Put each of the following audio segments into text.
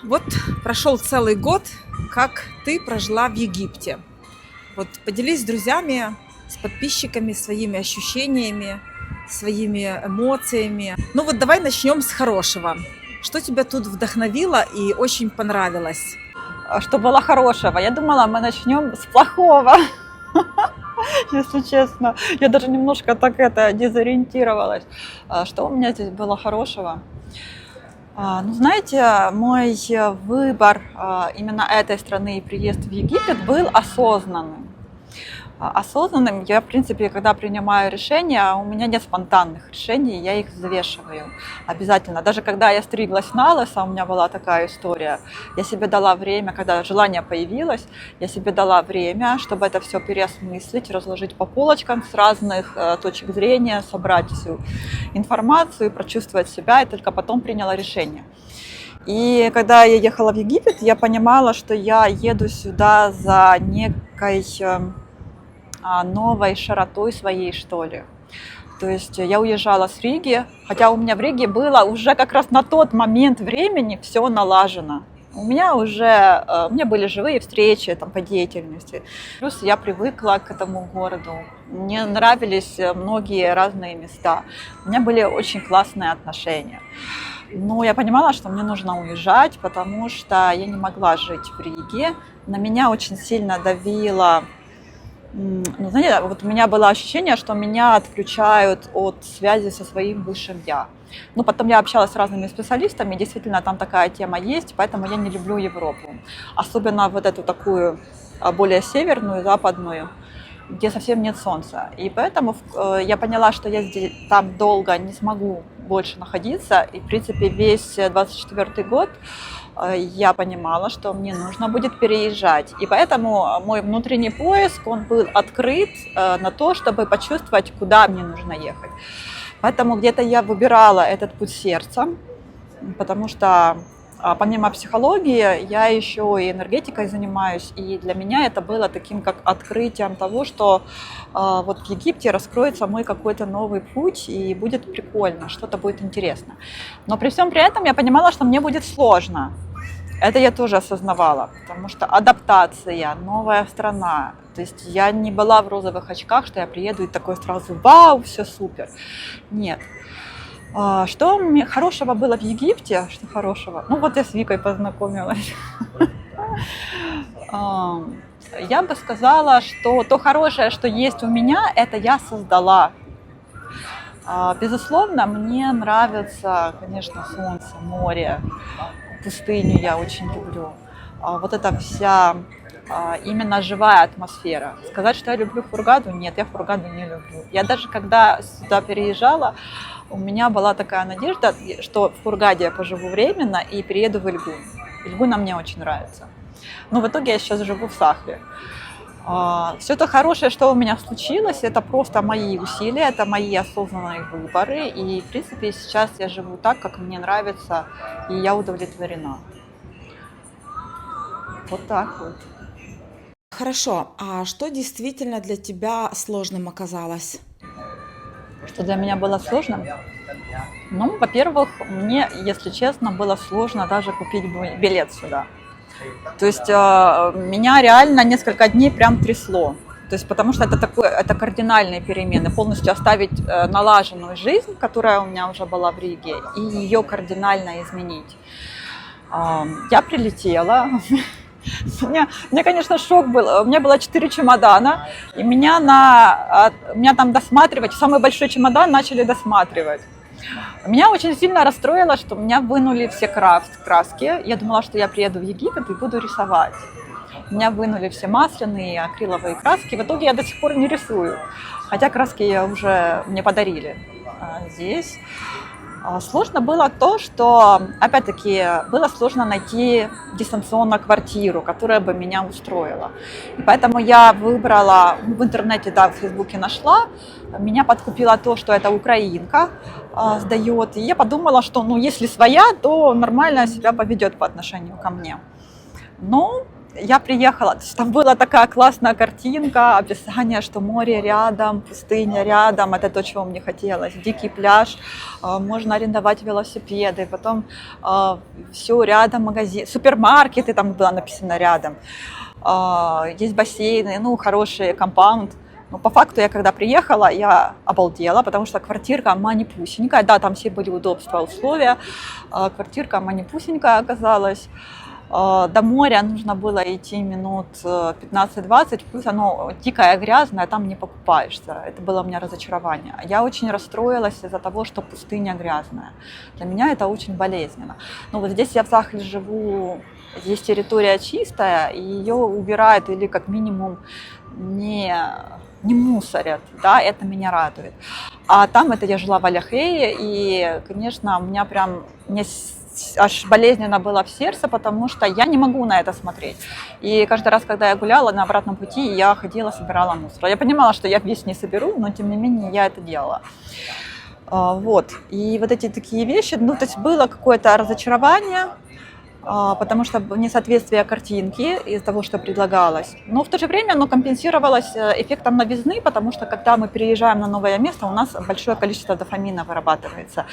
Вот прошел целый год, как ты прожила в Египте. Вот поделись с друзьями, с подписчиками своими ощущениями, своими эмоциями. Ну вот давай начнем с хорошего. Что тебя тут вдохновило и очень понравилось? Что было хорошего. Я думала, мы начнем с плохого, если честно. Я даже немножко так дезориентировалась. Что у меня здесь было хорошего? Ну, знаете, мой выбор именно этой страны и приезд в Египет был осознанным. Осознанным я, в принципе, когда принимаю решения, у меня нет спонтанных решений, я их взвешиваю обязательно. Даже когда я стриглась на лысо, у меня была такая история, я себе дала время, когда желание появилось, я себе дала время, чтобы это все переосмыслить, разложить по полочкам с разных точек зрения, собрать всю информацию, прочувствовать себя, и только потом приняла решение. И когда я ехала в Египет, я понимала, что я еду сюда за некой новой широтой своей, что ли. То есть я уезжала с Риги, хотя у меня в Риге было уже как раз на тот момент времени все налажено. У меня были живые встречи там, по деятельности. Плюс я привыкла к этому городу. Мне нравились многие разные места. У меня были очень классные отношения. Но я понимала, что мне нужно уезжать, потому что я не могла жить в Риге. На меня очень сильно давило. Ну, знаете, вот у меня было ощущение, что меня отключают от связи со своим высшим я. Ну, потом я общалась с разными специалистами, действительно там такая тема есть, поэтому я не люблю Европу. Особенно вот эту такую более северную, западную, где совсем нет солнца. И поэтому я поняла, что я здесь, там долго не смогу больше находиться. И, в принципе, весь 24-й год я понимала, что мне нужно будет переезжать. И поэтому мой внутренний поиск, он был открыт на то, чтобы почувствовать, куда мне нужно ехать. Поэтому где-то я выбирала этот путь сердцем, потому что помимо психологии я еще и энергетикой занимаюсь. И для меня это было таким как открытием того, что вот в Египте раскроется мой какой-то новый путь и будет прикольно, что-то будет интересно. Но при всем при этом я понимала, что мне будет сложно. Это я тоже осознавала, потому что адаптация, новая страна. То есть я не была в розовых очках, что я приеду и такой сразу вау, все супер. Нет. Что мне хорошего было в Египте? Что хорошего? Ну вот я с Викой познакомилась. Я бы сказала, что то хорошее, что есть у меня, это я создала. Безусловно, мне нравится, конечно, солнце, море, пустыню я очень люблю. Вот эта вся именно живая атмосфера. Сказать, что я люблю Хургаду, нет, я Хургаду не люблю. Я даже когда сюда переезжала, у меня была такая надежда, что в Хургаде я поживу временно и перееду в Ильгун. Ильгуна мне очень нравится. Но в итоге я сейчас живу в Сахле. Все то хорошее, что у меня случилось, это просто мои усилия, это мои осознанные выборы. И, в принципе, сейчас я живу так, как мне нравится, и я удовлетворена. Вот так вот. Хорошо, а что действительно для тебя сложным оказалось? Что для меня было сложно? Ну, во-первых, мне, если честно, было сложно даже купить билет сюда. То есть меня реально несколько дней прям трясло. То есть потому что это кардинальные перемены. Полностью оставить налаженную жизнь, которая у меня уже была в Риге, и ее кардинально изменить. Я прилетела. У меня, конечно, шок был. У меня было 4 чемодана, и меня там досматривать, самый большой чемодан начали досматривать. Меня очень сильно расстроило, что у меня вынули все краски. Я думала, что я приеду в Египет и буду рисовать. У меня вынули все масляные, акриловые краски. В итоге я до сих пор не рисую, хотя краски мне подарили здесь. Сложно было то, что, опять-таки, было сложно найти дистанционно квартиру, которая бы меня устроила. И поэтому я выбрала, в интернете, да, в Фейсбуке нашла, меня подкупило то, что это украинка сдает. И я подумала, что, если своя, то нормально себя поведет по отношению ко мне. Но я приехала, то есть там была такая классная картинка, описание, что море рядом, пустыня рядом, это то, чего мне хотелось, дикий пляж, можно арендовать велосипеды, потом все рядом магазин, супермаркеты, там было написано рядом, есть бассейны, ну, хороший компаунд. Но по факту я когда приехала, я обалдела, потому что квартирка манипусенькая, да, там все были удобства, условия, квартирка манипусенькая оказалась. До моря нужно было идти минут 15-20, плюс оно дикое, грязное, там не покупаешься. Это было у меня разочарование. Я очень расстроилась из-за того, что пустыня грязная. Для меня это очень болезненно. Но вот здесь я в Сахале живу, здесь территория чистая, и ее убирают или как минимум не мусорят, да, это меня радует. А там это я жила в Аляхее, и, конечно, у меня прям, мне аж болезненно было в сердце, потому что я не могу на это смотреть. И каждый раз, когда я гуляла на обратном пути, я ходила, собирала мусор. Я понимала, что я весь не соберу, но тем не менее я это делала. Вот. И вот эти такие вещи, ну, то есть было какое-то разочарование, потому что несоответствие картинки из-за того, что предлагалось. Но в то же время оно компенсировалось эффектом новизны, потому что когда мы переезжаем на новое место, у нас большое количество дофамина вырабатывается.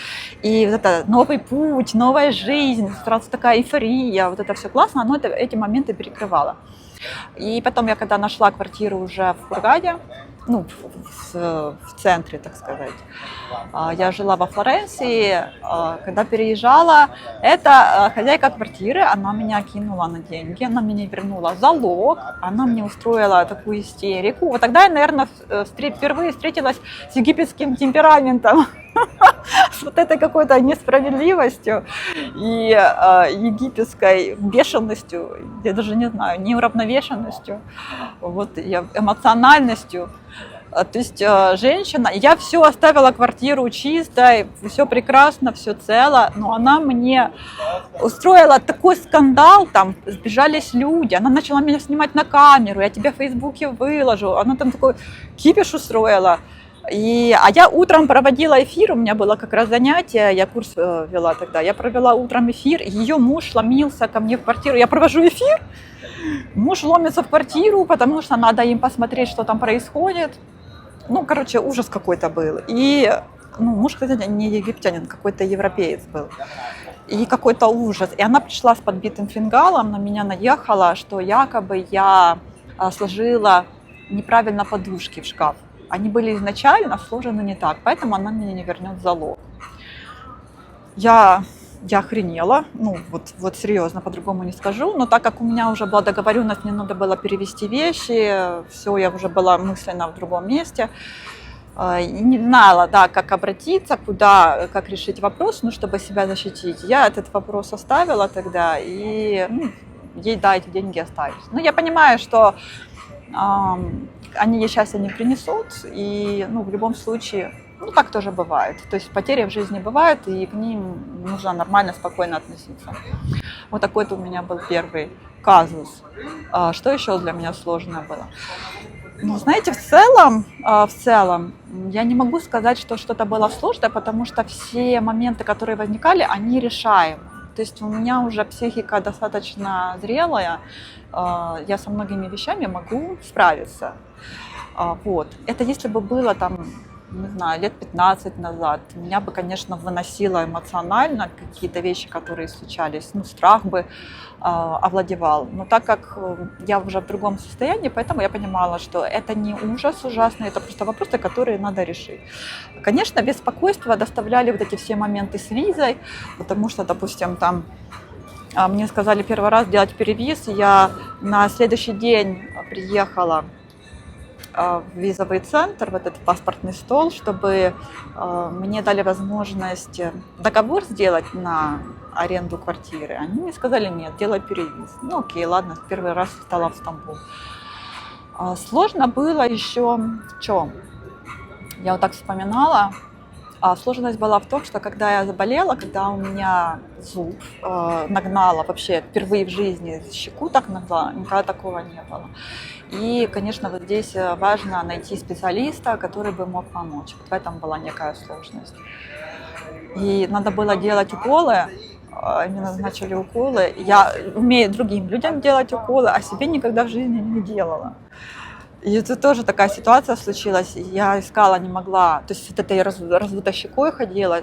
И вот это новый путь, новая жизнь, сразу такая эйфория, вот это все классно, оно эти моменты перекрывало. И потом я когда нашла квартиру уже в Хургаде, ну, в центре, так сказать. Я жила во Флоренции, когда переезжала, эта хозяйка квартиры, она меня кинула на деньги, она мне вернула залог, она мне устроила такую истерику. Вот тогда я, наверное, впервые встретилась с египетским темпераментом, с вот этой какой-то несправедливостью и египетской бешеностью, я даже не знаю, неуравновешенностью, вот, эмоциональностью. То есть женщина, я все оставила квартиру чистой, все прекрасно, все цело, но она мне устроила такой скандал, там сбежались люди, она начала меня снимать на камеру, я тебя в Фейсбуке выложу, она там такой кипиш устроила. А я утром проводила эфир, у меня было как раз занятие, я курс вела тогда, я провела утром эфир, ее муж ломился ко мне в квартиру, я провожу эфир, муж ломится в квартиру, потому что надо им посмотреть, что там происходит. Ну, короче, ужас какой-то был. И, ну, муж, кстати, не египтянин, какой-то европеец был. И какой-то ужас. И она пришла с подбитым фингалом, на меня наехала, что якобы я сложила неправильно подушки в шкаф. Они были изначально сложены не так, поэтому она мне не вернет залог. Я охренела, ну вот серьезно, по-другому не скажу, но так как у меня уже была договоренность, мне надо было перевести вещи, все, я уже была мысленно в другом месте, не знала, да, как обратиться, куда, как решить вопрос, ну, чтобы себя защитить. Я этот вопрос оставила тогда, и ей, да, эти деньги остались. Но я понимаю, что они ей счастья не принесут, и, ну, в любом случае, ну, так тоже бывает. То есть потери в жизни бывают, и к ним нужно нормально, спокойно относиться. Вот такой у меня был первый казус. Что еще для меня сложное было? Ну, знаете, в целом, я не могу сказать, что что-то было сложное, потому что все моменты, которые возникали, они решаемы. То есть у меня уже психика достаточно зрелая, я со многими вещами могу справиться. Вот. Это если бы было там, не знаю, лет 15 назад, меня бы, конечно, выносило эмоционально какие-то вещи, которые случались, ну, страх бы овладевал. Но так как я уже в другом состоянии, поэтому я понимала, что это не ужас ужасный, это просто вопросы, которые надо решить. Конечно, беспокойство доставляли вот эти все моменты с визой, потому что, допустим, там мне сказали первый раз делать перевиз, я на следующий день приехала в визовый центр, в этот паспортный стол, чтобы мне дали возможность договор сделать на аренду квартиры. Они мне сказали, нет, делай перевиз. Ну окей, ладно, первый раз стала в Стамбул. Сложно было еще в чем? Я вот так вспоминала. Сложность была в том, что когда я заболела, когда у меня зуб нагнала, вообще впервые в жизни щеку так нагнала, никогда такого не было. И, конечно, вот здесь важно найти специалиста, который бы мог помочь. Вот в этом была некая сложность. И надо было делать уколы, мне назначили уколы. Я умею другим людям делать уколы, а себе никогда в жизни не делала. И это тоже такая ситуация случилась. Я искала, не могла. То есть вот этой раздутой щекой ходила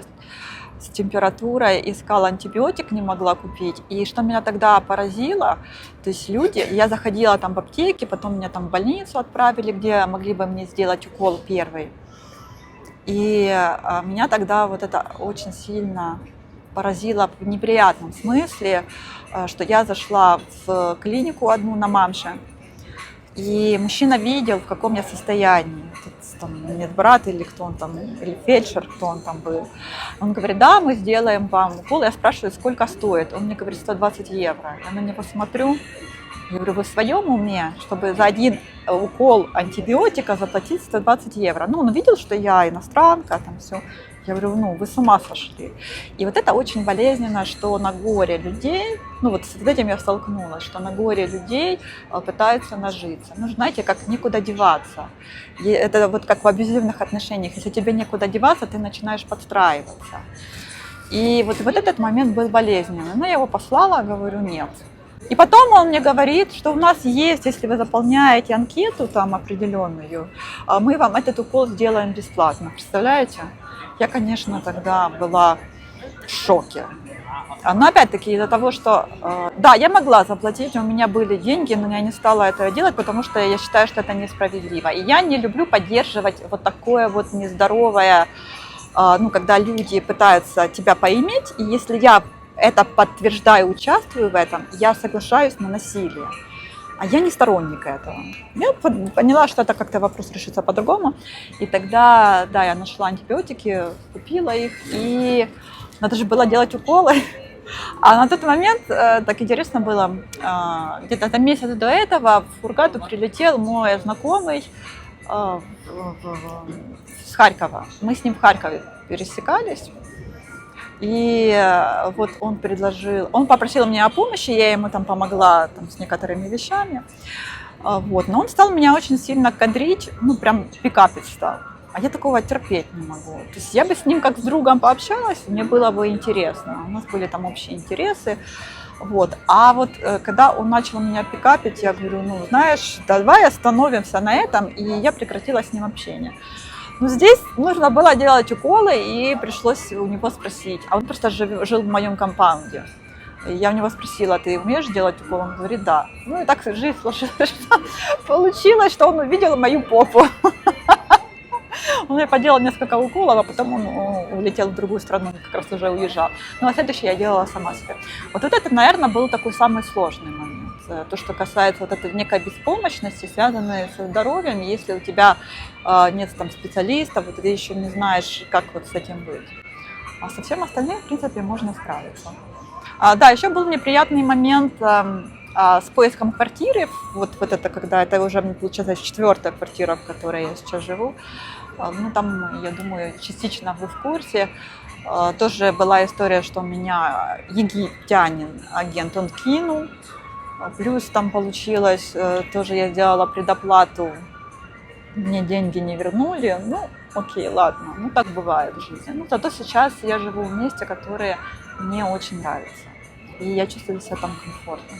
с температурой, искала антибиотик, не могла купить. И что меня тогда поразило, то есть люди, я заходила там в аптеке, потом меня там в больницу отправили, где могли бы мне сделать укол первый. И меня тогда вот это очень сильно поразило в неприятном смысле, что я зашла в клинику одну на Мамше, и мужчина видел, в каком я состоянии. Тут, там, медбрат или кто он там, или фельдшер, кто он там был. Он говорит, да, мы сделаем вам укол. Я спрашиваю, сколько стоит. Он мне говорит, 120 евро. Я на него смотрю, я говорю, вы в своем уме, чтобы за один укол антибиотика заплатить 120 евро? Ну, он видел, что я иностранка, там все. Я говорю, ну, вы с ума сошли. И вот это очень болезненно, что на горе людей, ну вот с этим я столкнулась, что на горе людей пытаются нажиться. Ну, знаете, как некуда деваться. И это вот как в абьюзивных отношениях. Если тебе некуда деваться, ты начинаешь подстраиваться. И вот этот момент был болезненный. Но я его послала, говорю, нет. И потом он мне говорит, что у нас есть, если вы заполняете анкету там определенную, мы вам этот укол сделаем бесплатно. Представляете? Я, конечно, тогда была в шоке. Но опять-таки из-за того, что, да, я могла заплатить, у меня были деньги, но я не стала этого делать, потому что я считаю, что это несправедливо. И я не люблю поддерживать вот такое вот нездоровое, ну, когда люди пытаются тебя поиметь, и если я это подтверждаю, участвую в этом, я соглашаюсь на насилие. А я не сторонник этого. Я поняла, что это как-то вопрос решится по-другому. И тогда, да, я нашла антибиотики, купила их, и надо же было делать уколы. А на тот момент, так интересно было, где-то за месяц до этого в Хургаду прилетел мой знакомый с Харькова. Мы с ним в Харькове пересекались. И вот он попросил меня о помощи, я ему там помогла там, с некоторыми вещами. Вот. Но он стал меня очень сильно кадрить, ну прям пикапить стал. А я такого терпеть не могу. То есть я бы с ним как с другом пообщалась, мне было бы интересно. У нас были там общие интересы. Вот. А вот когда он начал меня пикапить, я говорю, ну знаешь, давай остановимся на этом, и я прекратила с ним общение. Но здесь нужно было делать уколы, и пришлось у него спросить. А он просто жил в моем компаунде. И я у него спросила, ты умеешь делать укол? Он говорит, да. Ну и так жизнь сложилась, что получилось, что он увидел мою попу. Он мне поделал несколько уколов, а потом он улетел в другую страну, как раз уже уезжал. Ну а следующее я делала сама себе. Вот это, наверное, был такой самый сложный момент. То, что касается вот этой некой беспомощности, связанной со здоровьем, если у тебя нет там специалистов, вот ты еще не знаешь, как вот с этим быть. А со всем остальным, в принципе, можно справиться. Да, еще был неприятный момент с поиском квартиры. Вот это, когда это уже, получается, 4-я квартира, в которой я сейчас живу. Ну, там, я думаю, частично вы в курсе. Тоже была история, что меня египтянин, агент, он кинул. Плюс там получилось, тоже я сделала предоплату, мне деньги не вернули. Ну, окей, ладно, ну так бывает в жизни. Ну, зато сейчас я живу в месте, которое мне очень нравится. И я чувствую себя там комфортно.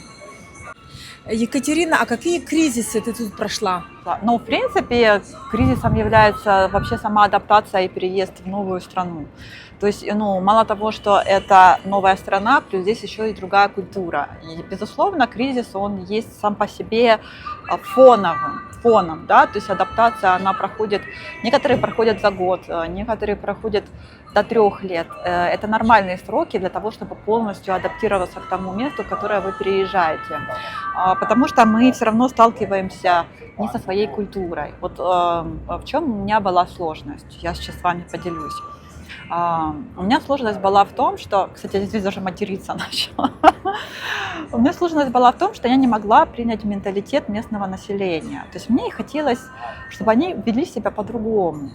Екатерина, а какие кризисы ты тут прошла? Ну, в принципе, кризисом является вообще сама адаптация и переезд в новую страну. То есть, ну, мало того, что это новая страна, плюс здесь еще и другая культура. И, безусловно, кризис, он есть сам по себе фоном, да, то есть адаптация, она проходит, некоторые проходят за год, некоторые проходят до 3 лет. Это нормальные сроки для того, чтобы полностью адаптироваться к тому месту, в которое вы переезжаете. Потому что мы все равно сталкиваемся не со своей культурой. Вот в чем у меня была сложность, я сейчас с вами поделюсь. У меня сложность была в том, что, кстати, я здесь даже материться начала. У меня сложность была в том, что я не могла принять менталитет местного населения. То есть мне хотелось, чтобы они вели себя по-другому.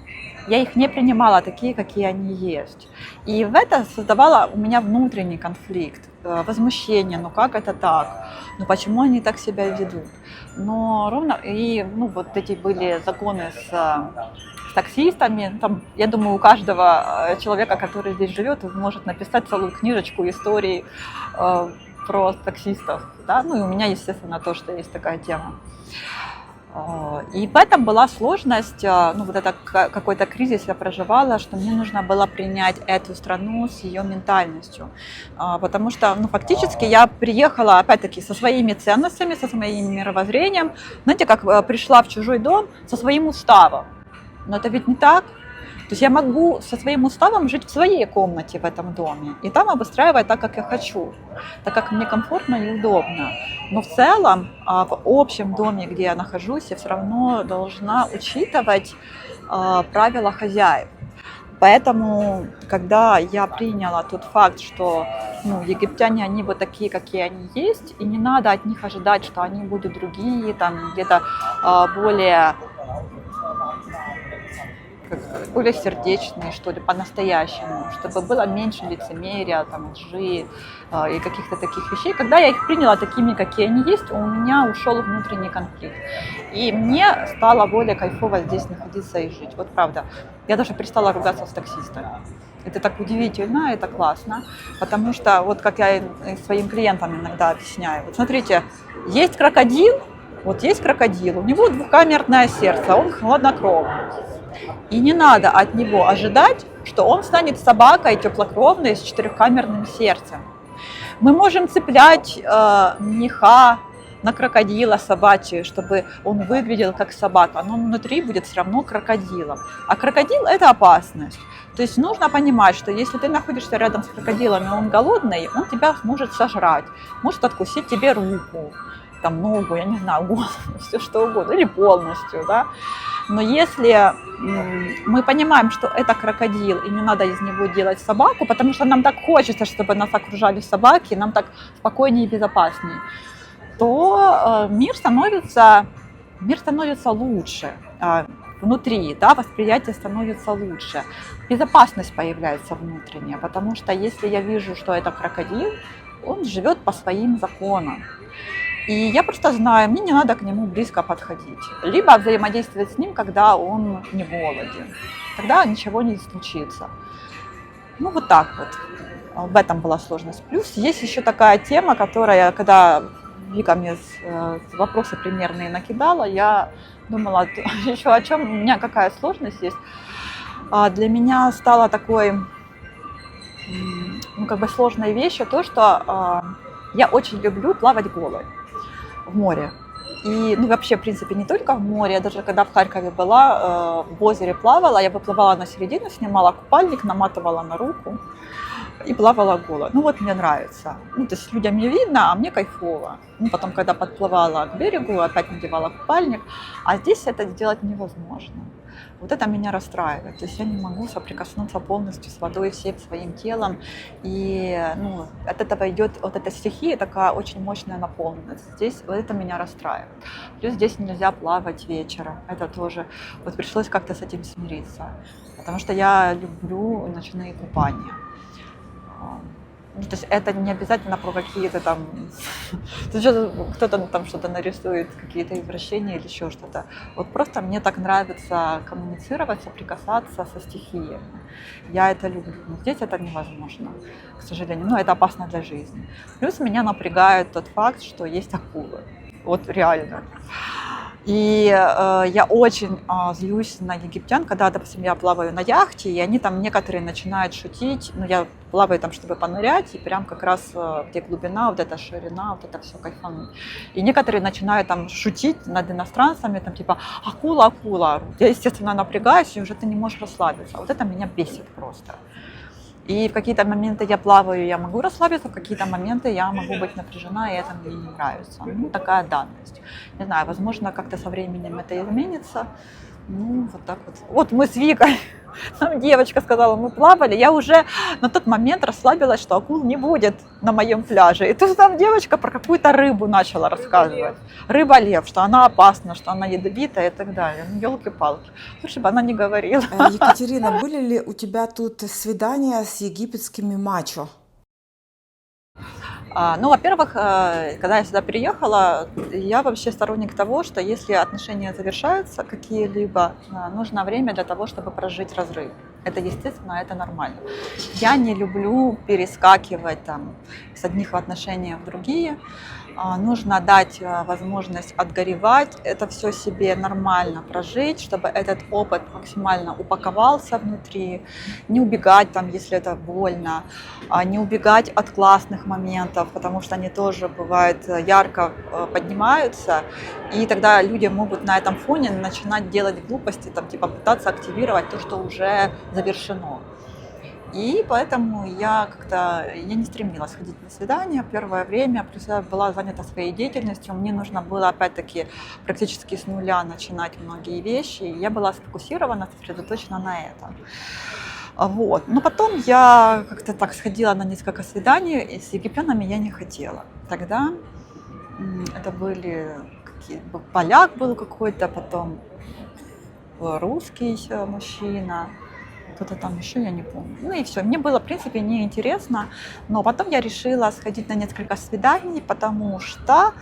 Я их не принимала такие, какие они есть. И в это создавало у меня внутренний конфликт, возмущение, ну как это так, ну почему они так себя ведут. Но ровно, и ну, вот эти были законы с таксистами. Там, я думаю, у каждого человека, который здесь живет, может написать целую книжечку историй про таксистов. Да? Ну и у меня, естественно, тоже есть такая тема. И в этом была сложность, ну вот это какой-то кризис я проживала, что мне нужно было принять эту страну с ее ментальностью, потому что, ну, фактически я приехала, опять-таки, со своими ценностями, со своим мировоззрением, знаете, как пришла в чужой дом со своим уставом, но это ведь не так. То есть я могу со своим уставом жить в своей комнате в этом доме и там обустраивать так, как я хочу, так как мне комфортно и удобно. Но в целом в общем доме, где я нахожусь, я все равно должна учитывать правила хозяев. Поэтому, когда я приняла тот факт, что египтяне, они вот такие, какие они есть, и не надо от них ожидать, что они будут другие, там где-то более сердечные, что ли, по-настоящему, чтобы было меньше лицемерия, там, лжи и каких-то таких вещей. Когда я их приняла такими, какие они есть, у меня ушел внутренний конфликт. И мне стало более кайфово здесь находиться и жить. Вот правда. Я даже перестала ругаться с таксистами. Это так удивительно, это классно, потому что, вот как я своим клиентам иногда объясняю, вот смотрите, есть крокодил, у него двухкамерное сердце, он хладнокровный. И не надо от него ожидать, что он станет собакой теплокровной с четырехкамерным сердцем. Мы можем цеплять меха на крокодила собачьи, чтобы он выглядел как собака, но внутри будет все равно крокодилом. А крокодил – это опасность. То есть нужно понимать, что если ты находишься рядом с крокодилом, и он голодный, он тебя может сожрать, может откусить тебе руку, там, ногу, я не знаю, голову, все что угодно, или полностью, да. Но если мы понимаем, что это крокодил, и не надо из него делать собаку, потому что нам так хочется, чтобы нас окружали собаки, нам так спокойнее и безопаснее, то мир становится лучше внутри, да, восприятие становится лучше, безопасность появляется внутренняя, потому что если я вижу, что это крокодил, он живет по своим законам. И я просто знаю, мне не надо к нему близко подходить. Либо взаимодействовать с ним, когда он не голоден. Тогда ничего не случится. Ну, вот так вот. В этом была сложность. Плюс есть еще такая тема, которая, когда Вика мне вопросы примерные накидала, я думала еще о чем, у меня какая сложность есть. Для меня стало такой, сложной вещью то, что я очень люблю плавать голой в море. И вообще, в принципе, не только в море, я даже когда в Харькове была, в озере плавала, я выплывала на середину, снимала купальник, наматывала на руку и плавала голо. Мне нравится. То есть людям не видно, а мне кайфово. Потом, когда подплывала к берегу, опять надевала купальник, а здесь это сделать невозможно. Вот это меня расстраивает. То есть я не могу соприкоснуться полностью с водой всем своим телом. И от этого идет вот эта стихия, такая очень мощная наполненность. Здесь вот это меня расстраивает. Плюс здесь нельзя плавать вечером. Это тоже пришлось как-то с этим смириться. Потому что я люблю ночные купания. То есть это не обязательно про какие-то там, кто-то там что-то нарисует, какие-то извращения или еще что-то. Вот просто мне так нравится коммуницировать, соприкасаться со стихиями. Я это люблю. Но здесь это невозможно, к сожалению. Это опасно для жизни. Плюс меня напрягает тот факт, что есть акулы. Вот реально. И я очень злюсь на египтян, когда, допустим, я плаваю на яхте, и они там некоторые начинают шутить. Я плаваю там, чтобы понырять, и прям как раз где глубина, вот эта ширина, вот это все кайфануть. И некоторые начинают там шутить над иностранцами, там типа акула, акула. Я, естественно, напрягаюсь, и уже ты не можешь расслабиться. Вот это меня бесит просто. И в какие-то моменты я плаваю, я могу расслабиться, в какие-то моменты я могу быть напряжена, и это мне не нравится. Такая данность. Не знаю, возможно, как-то со временем это изменится. Вот так вот. Вот мы с Викой, нам девочка сказала, мы плавали, я уже на тот момент расслабилась, что акул не будет на моем пляже. И тут нам девочка про какую-то рыбу начала рассказывать. Рыба-лев, что она опасна, что она ядовитая и так далее. Ёлки-палки. Лучше бы она не говорила. Екатерина, были ли у тебя тут свидания с египетскими мачо? Ну, во-первых, когда я сюда переехала, я вообще сторонник того, что если отношения завершаются какие-либо, нужно время для того, чтобы прожить разрыв. Это естественно, это нормально. Я не люблю перескакивать там с одних отношений в другие. Нужно дать возможность отгоревать, это все себе нормально прожить, чтобы этот опыт максимально упаковался внутри, не убегать там, если это больно, не убегать от классных моментов, потому что они тоже бывают ярко поднимаются, и тогда люди могут на этом фоне начинать делать глупости, там, типа пытаться активировать то, что уже завершено. И поэтому я не стремилась ходить на свидания первое время, плюс я была занята своей деятельностью, мне нужно было опять-таки практически с нуля начинать многие вещи, и я была сфокусирована, сосредоточена на этом. Вот. Но потом я как-то так сходила на несколько свиданий, и с египтянами я не хотела. Тогда это были поляк был какой-то, потом русский мужчина, кто-то там еще, я не помню. Ну и все, мне было, в принципе, неинтересно, но потом я решила сходить на несколько свиданий, потому что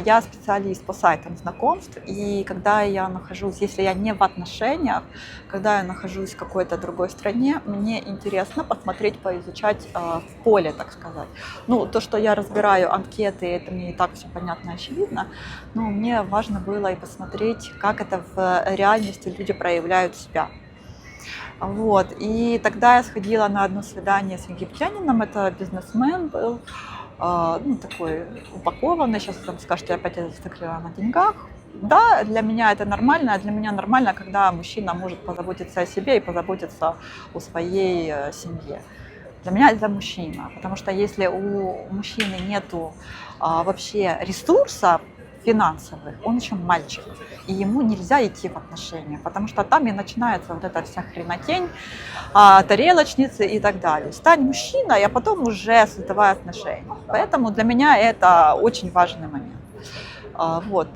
я специалист по сайтам знакомств, и когда я нахожусь, если я не в отношениях, когда я нахожусь в какой-то другой стране, мне интересно посмотреть, поизучать в поле, так сказать. Ну, то, что я разбираю анкеты, это мне и так все понятно и очевидно, но мне важно было и посмотреть, как это в реальности люди проявляют себя. Вот. И тогда я сходила на одно свидание с египтянином, это бизнесмен был, ну, такой упакованный, сейчас там скажете, опять я зациклила на деньгах. Да, для меня это нормально, а для меня нормально, когда мужчина может позаботиться о себе и позаботиться о своей семье. Для меня это мужчина, потому что если у мужчины нету вообще ресурсов финансовых, он еще мальчик, и ему нельзя идти в отношения, потому что там и начинается вот эта вся хренотень, тарелочницы и так далее. Стань мужчиной, а потом уже создавай отношения. Поэтому для меня это очень важный момент. Вот.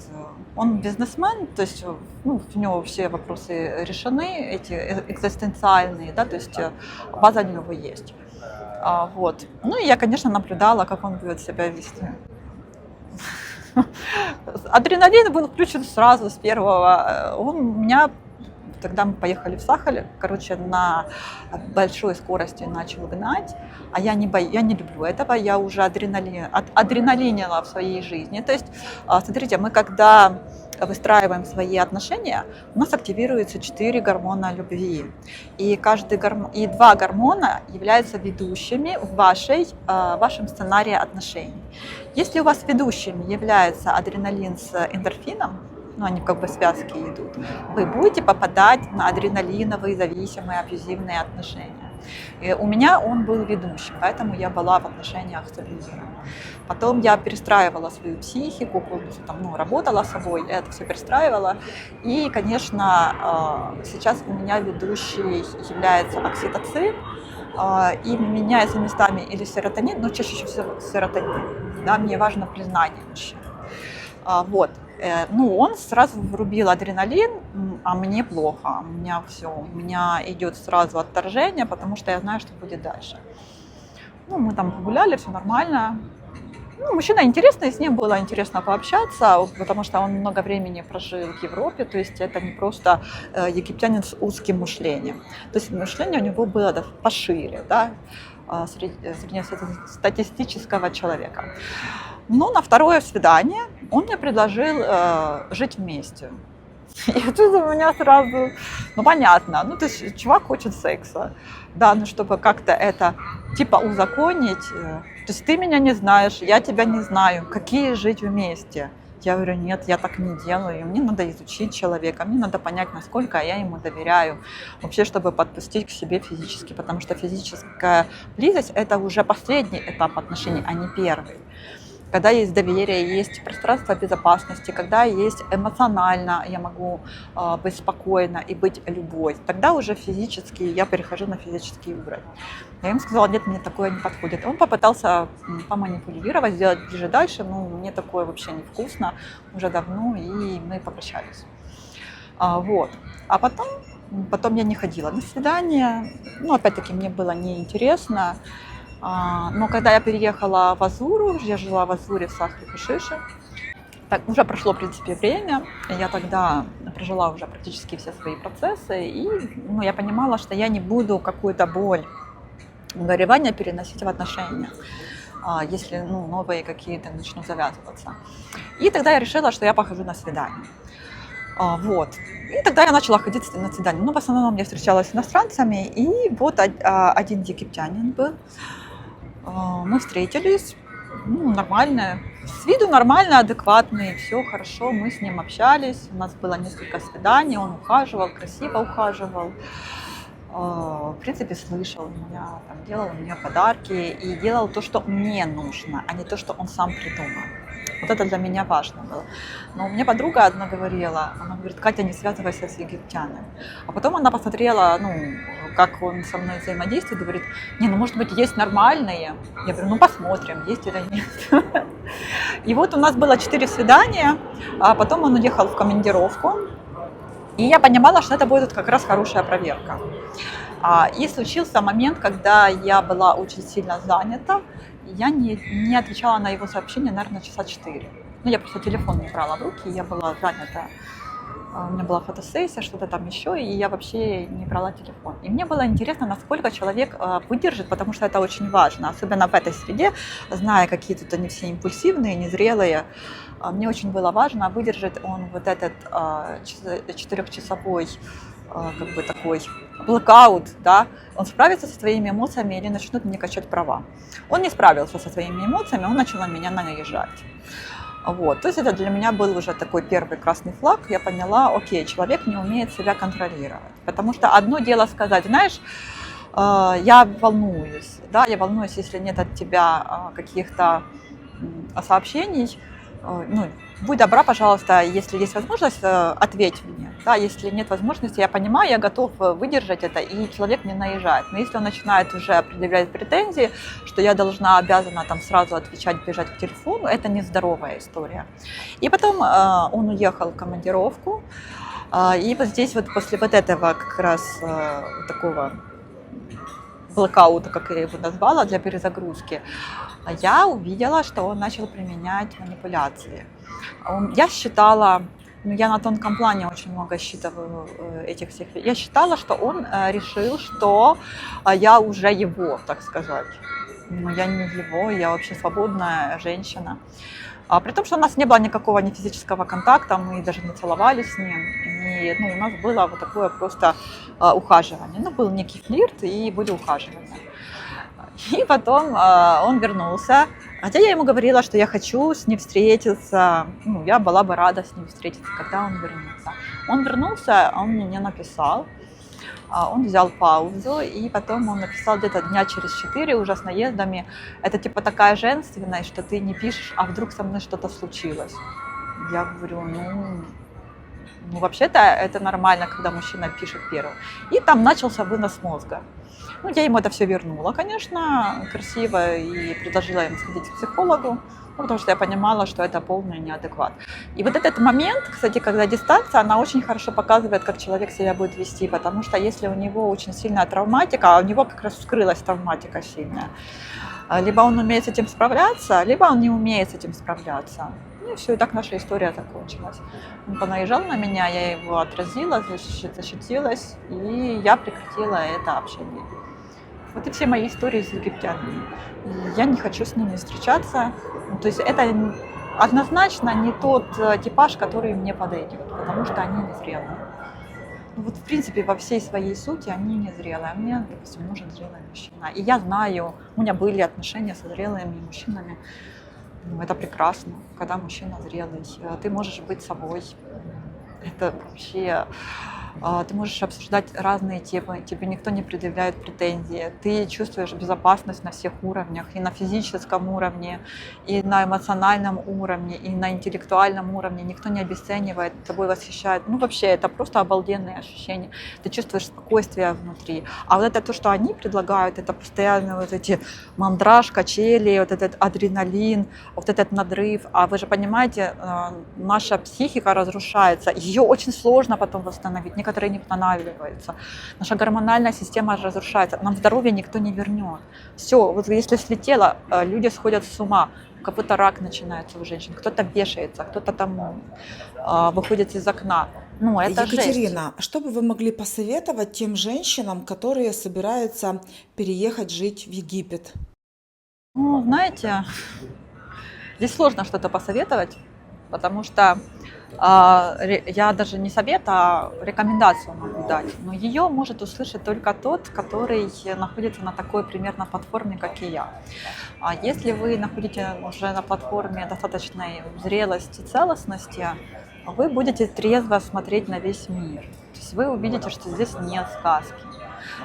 Он бизнесмен, то есть ну, у него все вопросы решены, эти экзистенциальные, да, то есть база у него есть. Вот. Ну и я, конечно, наблюдала, как он будет себя вести. Адреналин был включен сразу с первого. Тогда мы поехали в Сахалин, короче, на большой скорости начал гнать, а я не люблю этого, я уже адреналинила в своей жизни. То есть, смотрите, мы когда выстраиваем свои отношения, у нас активируется 4 гормона любви, и 2 гормона являются ведущими в вашем сценарии отношений. Если у вас ведущими является адреналин с эндорфином, ну, они как бы связки идут, вы будете попадать на адреналиновые, зависимые, абьюзивные отношения. И у меня он был ведущим, поэтому я была в отношениях с абьюзером. Потом я перестраивала свою психику, полностью там, ну, работала с собой, это все перестраивала. И, конечно, сейчас у меня ведущий является окситоцин, и меняется местами или серотонин, но чаще всего серотонин. Да, мне важно признание мужчины. Вот. Ну, он сразу врубил адреналин, а мне плохо, у меня идет сразу отторжение, потому что я знаю, что будет дальше. Ну, мы там погуляли, все нормально. Ну, мужчина интересный, с ним было интересно пообщаться, потому что он много времени прожил в Европе, то есть это не просто египтянин с узким мышлением. То есть мышление у него было пошире, да, среднестатистического человека. Но на второе свидание он мне предложил жить вместе. И тут у меня сразу, ну понятно, ну то есть чувак хочет секса, да, ну чтобы как-то это типа узаконить, то есть ты меня не знаешь, я тебя не знаю, какие жить вместе? Я говорю, нет, я так не делаю, мне надо изучить человека, мне надо понять, насколько я ему доверяю, вообще, чтобы подпустить к себе физически, потому что физическая близость – это уже последний этап отношений, а не первый. Когда есть доверие, есть пространство безопасности, когда есть эмоционально, я могу быть спокойна и быть любой, тогда уже физически я перехожу на физический уровень. Я ему сказала, нет, мне такое не подходит. Он попытался поманипулировать, сделать ближе дальше, но мне такое вообще невкусно уже давно, и мы попрощались. Вот. А потом я не ходила на свидание, ну, опять-таки, мне было неинтересно. Но когда я переехала в Азуру, я жила в Азуре в Сахре-Кушише, так, уже прошло, в принципе, время, я тогда прожила уже практически все свои процессы, и я понимала, что я не буду какую-то боль, горевания переносить в отношения, если новые какие-то начнут завязываться. И тогда я решила, что я похожу на свидание. Вот. И тогда я начала ходить на свидание. В основном я встречалась с иностранцами, и вот один египтянин был. Мы встретились, нормально, с виду нормально, адекватный, все хорошо, мы с ним общались, у нас было несколько свиданий, он ухаживал, красиво ухаживал, в принципе, слышал меня, делал мне подарки и делал то, что мне нужно, а не то, что он сам придумал. Вот это для меня важно было. Но мне подруга одна говорила, она говорит: Катя, не связывайся с египтянами. А потом она посмотрела, как он со мной взаимодействует, и говорит: может быть, есть нормальные. Я говорю: посмотрим, есть или нет. И вот у нас было 4 свидания, а потом он уехал в командировку. И я понимала, что это будет как раз хорошая проверка. И случился момент, когда я была очень сильно занята, я не отвечала на его сообщения, наверное, часа 4. Я просто телефон не брала в руки, я была занята. У меня была фотосессия, что-то там еще, и я вообще не брала телефон. И мне было интересно, насколько человек выдержит, потому что это очень важно, особенно в этой среде, зная, какие тут они все импульсивные, незрелые. Мне очень было важно, выдержит он вот этот 4-часовой такой блэкаут, да, он справится со своими эмоциями или начнет мне качать права. Он не справился со своими эмоциями, он начал на меня наезжать. Вот. То есть это для меня был уже такой первый красный флаг. Я поняла, окей, человек не умеет себя контролировать. Потому что одно дело сказать: знаешь, я волнуюсь, да, если нет от тебя каких-то сообщений, будь добра, пожалуйста, если есть возможность, ответь мне. Да, если нет возможности, я понимаю, я готов выдержать это, и человек не наезжает. Но если он начинает уже предъявлять претензии, что я должна, обязана сразу отвечать, бежать к телефону, это нездоровая история. И потом он уехал в командировку, и вот здесь вот после вот этого как раз такого блэкаута, как я его назвала, для перезагрузки, я увидела, что он начал применять манипуляции. Я считала, я на тонком плане очень много считываю этих всех. Я считала, что он решил, что я уже его, так сказать. Но я не его, я вообще свободная женщина. При том, что у нас не было никакого ни физического контакта, мы даже не целовались с ним. И у нас было вот такое просто ухаживание. Был некий флирт и были ухаживания. И потом он вернулся. Хотя я ему говорила, что я хочу с ним встретиться. Я была бы рада с ним встретиться, когда он вернется. Он вернулся, он мне не написал. Он взял паузу, и потом он написал где-то дня через 4 уже с наездами. Это типа такая женственность, что ты не пишешь, а вдруг со мной что-то случилось. Я говорю, вообще-то это нормально, когда мужчина пишет первым. И там начался вынос мозга. Я ему это все вернула, конечно, красиво, и предложила ему сходить к психологу, потому что я понимала, что это полный неадекват. И вот этот момент, кстати, когда дистанция, она очень хорошо показывает, как человек себя будет вести, потому что если у него очень сильная травматика, а у него как раз вскрылась травматика сильная, либо он умеет с этим справляться, либо он не умеет с этим справляться. И все, и так наша история закончилась. Он понаезжал на меня, я его отразила, защитилась, и я прекратила это общение. Вот и все мои истории с египтянами. Я не хочу с ними встречаться. То есть это однозначно не тот типаж, который мне подойдет, потому что они незрелые. В принципе, во всей своей сути они незрелые. А мне, допустим, нужен зрелый мужчина. И я знаю, у меня были отношения со зрелыми мужчинами. Это прекрасно, когда мужчина зрелый. Ты можешь быть собой. Это вообще... Ты можешь обсуждать разные темы, тебе никто не предъявляет претензии, ты чувствуешь безопасность на всех уровнях, и на физическом уровне, и на эмоциональном уровне, и на интеллектуальном уровне, никто не обесценивает, тобой восхищает. Вообще, это просто обалденные ощущения, ты чувствуешь спокойствие внутри. А вот это то, что они предлагают, это постоянно вот эти мандраж, качели, вот этот адреналин, вот этот надрыв. А вы же понимаете, наша психика разрушается, ее очень сложно потом восстановить. некоторые не восстанавливаются. Наша гормональная система разрушается, нам здоровье никто не вернет. Все, вот если слетело, люди сходят с ума. У кого-то рак начинается у женщин, кто-то вешается, кто-то там выходит из окна. Ну, это жесть. Екатерина, а что бы вы могли посоветовать тем женщинам, которые собираются переехать жить в Египет? Ну, знаете, здесь сложно что-то посоветовать, потому что я даже не совет, а рекомендацию могу дать. Но ее может услышать только тот, который находится на такой примерно платформе, как и я. А если вы находитесь уже на платформе достаточной зрелости, целостности, вы будете трезво смотреть на весь мир. То есть вы увидите, что здесь нет сказки.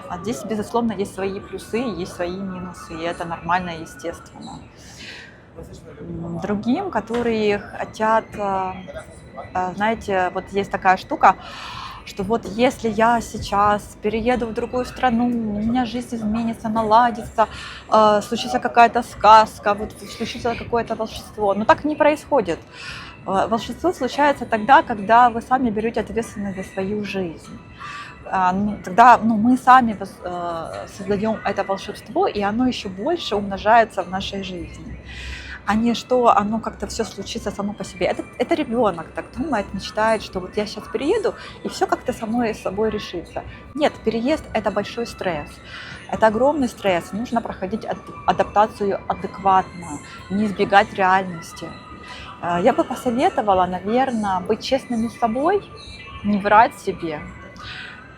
А здесь, безусловно, есть свои плюсы, есть свои минусы, и это нормально и естественно. Другим, которые хотят, знаете, вот есть такая штука, что вот если я сейчас перееду в другую страну, у меня жизнь изменится, наладится, случится какая-то сказка, вот случится какое-то волшебство. Но так не происходит. Волшебство случается тогда, когда вы сами берете ответственность за свою жизнь. Тогда мы сами создаем это волшебство, и оно еще больше умножается в нашей жизни. А не что оно как-то все случится само по себе. Это ребенок так думает, мечтает, что вот я сейчас перееду, и все как-то само собой решится. Нет, переезд – это большой стресс. Это огромный стресс. Нужно проходить адаптацию адекватно, не избегать реальности. Я бы посоветовала, наверное, быть честными с собой, не врать себе.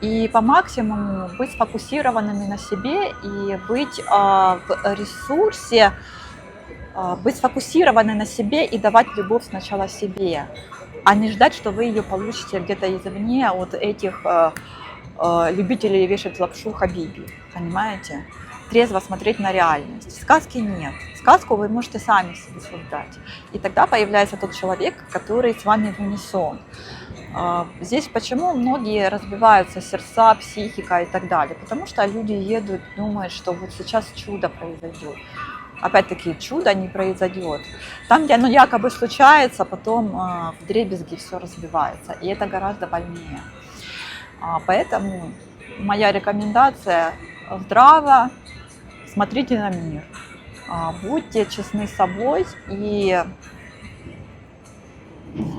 И по максимуму быть сфокусированными на себе и быть в ресурсе, быть сфокусированной на себе и давать любовь сначала себе, а не ждать, что вы ее получите где-то извне от этих любителей вешать лапшу хабиби, понимаете? Трезво смотреть на реальность. Сказки нет. Сказку вы можете сами себе создать. И тогда появляется тот человек, который с вами в унисон. Здесь почему многие разбиваются сердца, психика и так далее? Потому что люди едут, думают, что вот сейчас чудо произойдет. Опять-таки, чудо не произойдет. Там, где оно якобы случается, потом вдребезги все разбивается. И это гораздо больнее. Поэтому моя рекомендация – здраво смотрите на мир. Будьте честны с собой и,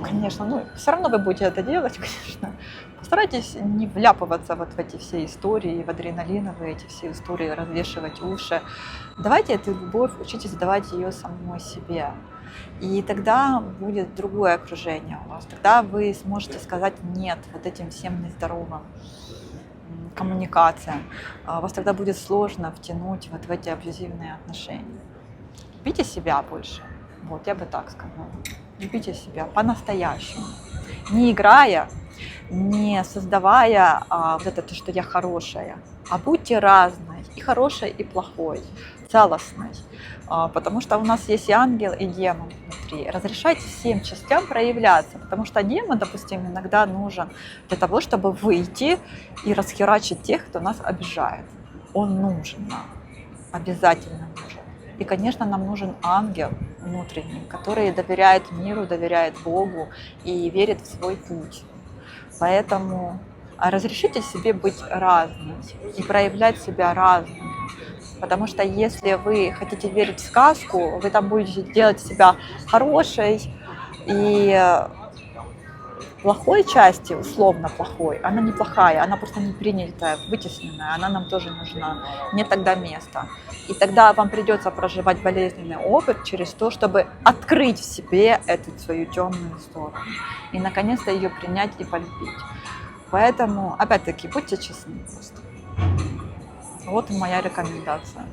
конечно, все равно вы будете это делать, конечно. Постарайтесь не вляпываться вот в эти все истории, в адреналиновые эти все истории, развешивать уши. Давайте эту любовь, учитесь давать ее самой себе. И тогда будет другое окружение у вас. Тогда вы сможете сказать «нет» вот этим всем нездоровым коммуникациям. Вас тогда будет сложно втянуть вот в эти абьюзивные отношения. Любите себя больше. Вот, я бы так сказала. Любите себя по-настоящему. Не играя, не создавая вот это, то, что я хорошая, а будьте разной, и хорошей, и плохой, целостной. Потому что у нас есть и ангел, и демон внутри. Разрешайте всем частям проявляться, потому что демон, допустим, иногда нужен для того, чтобы выйти и расхерачить тех, кто нас обижает. Он нужен нам, обязательно нужен. И, конечно, нам нужен ангел внутренний, который доверяет миру, доверяет Богу и верит в свой путь. Поэтому разрешите себе быть разной и проявлять себя разным. Потому что если вы хотите верить в сказку, вы там будете делать себя хорошей и плохой части, условно плохой, она неплохая, она просто не принятая, вытесненная, она нам тоже нужна. Нет тогда места. И тогда вам придется проживать болезненный опыт через то, чтобы открыть в себе эту свою темную сторону. И наконец-то ее принять и полюбить. Поэтому, опять-таки, будьте честны просто. Вот моя рекомендация.